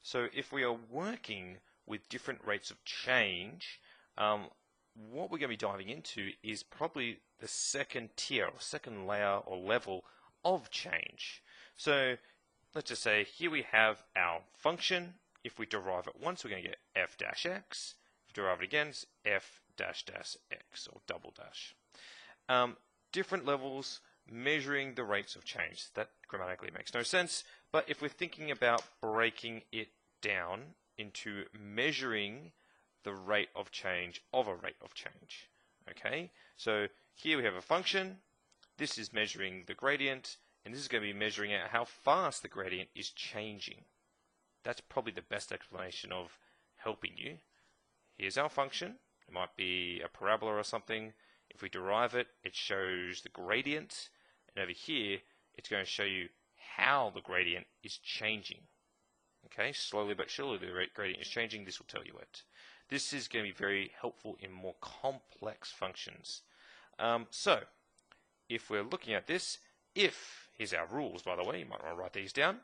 So if we are working with different rates of change, what we're going to be diving into is probably the second tier or second layer or level of change. So let's just say here we have our function. If we derive it once, we're going to get f dash x. If we derive it again, it's f dash dash x or double dash. Different levels measuring the rates of change. That grammatically makes no sense, but if we're thinking about breaking it down into measuring the rate of change of a rate of change. Okay, so here we have a function. This is measuring the gradient, and this is going to be measuring out how fast the gradient is changing. That's probably the best explanation of helping you. Here's our function. It might be a parabola or something. If we derive it, it shows the gradient, and over here, it's going to show you how the gradient is changing. Okay, slowly but surely the gradient is changing. This will tell you it. This is going to be very helpful in more complex functions. So, if we're looking at this, here's our rules, by the way, you might want to write these down.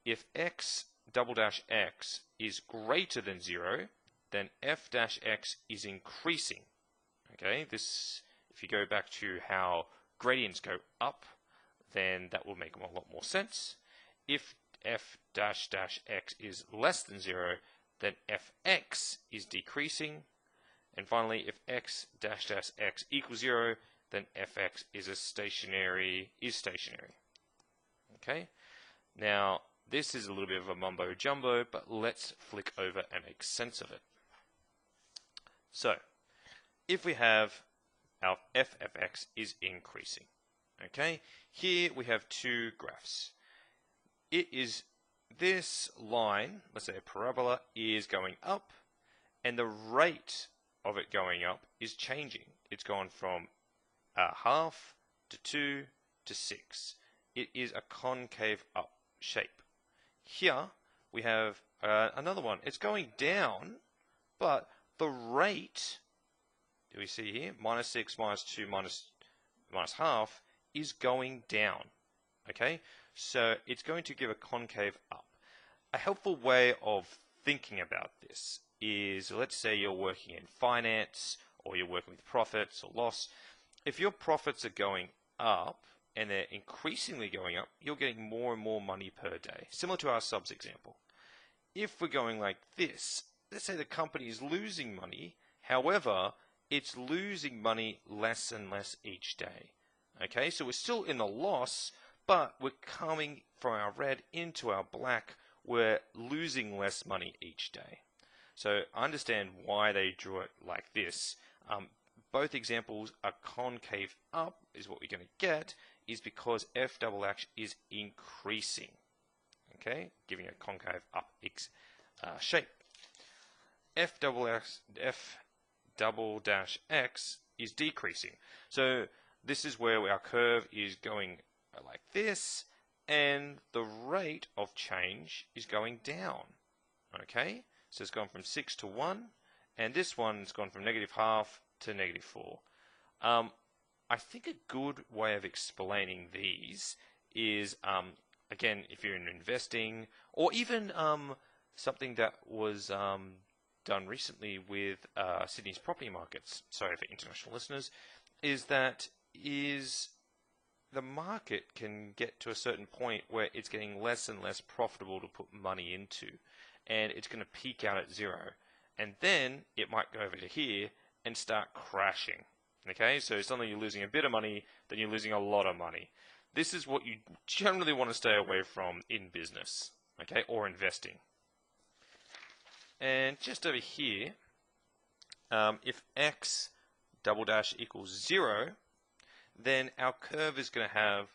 If x double dash x is greater than 0, then f dash x is increasing. Okay, this, if you go back to how gradients go up, then that will make a lot more sense. If f dash dash x is less than 0, then fx is decreasing. And finally, if x dash dash x equals 0, then fx is stationary. Okay, now this is a little bit of a mumbo jumbo, but let's flick over and make sense of it. So, if we have our f(x) is increasing, okay, here we have two graphs. It is this line, let's say a parabola, is going up, and the rate of it going up is changing. It's gone from half to 2 to 6. It is a concave up shape. Here we have another one. It's going down, but the rate, do we see here, -6, -2, minus half, is going down. Okay, so it's going to give a concave up. A helpful way of thinking about this is, let's say you're working in finance, or you're working with profits or loss. If your profits are going up, and they're increasingly going up, you're getting more and more money per day. Similar to our subs example. If we're going like this, let's say the company is losing money, however, it's losing money less and less each day. Okay, so we're still in the loss, but we're coming from our red into our black. We're losing less money each day. So I understand why they drew it like this. Both examples are concave up is what we're going to get, is because f(x) is increasing. Okay, giving a concave up shape. F double dash x is decreasing. So this is where our curve is going like this, and the rate of change is going down. Okay, so it's gone from 6 to 1, and this one's gone from -half to -4. I think a good way of explaining these is, again, if you're in investing, or even something that was done recently with Sydney's property markets, sorry for international listeners, is the market can get to a certain point where it's getting less and less profitable to put money into, and it's going to peak out at 0. And then it might go over to here and start crashing. Okay, so suddenly you're losing a bit of money, then you're losing a lot of money. This is what you generally want to stay away from in business, okay, or investing. And just over here, if x double dash equals 0, then our curve is going to have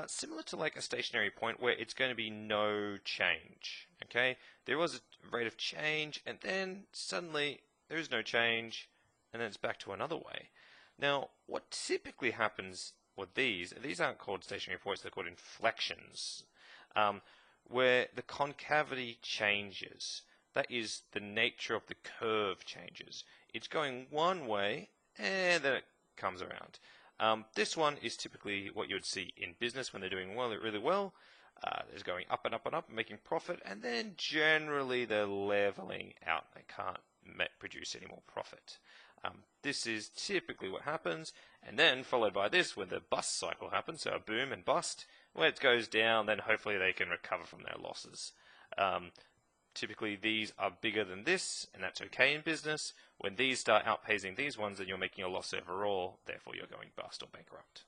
similar to like a stationary point where it's going to be no change. Okay, there was a rate of change, and then suddenly there is no change, and then it's back to another way. Now, what typically happens with these aren't called stationary points, they're called inflections, where the concavity changes. That is, the nature of the curve changes. It's going one way, and then it comes around. This one is typically what you would see in business when they're doing really well. They're going up and up and up, making profit, and then generally they're leveling out. They can't produce any more profit. This is typically what happens, and then followed by this, when the bust cycle happens, so a boom and bust. When it goes down, then hopefully they can recover from their losses. Typically, these are bigger than this, and that's okay in business. When these start outpacing these ones, then you're making a loss overall, therefore you're going bust or bankrupt.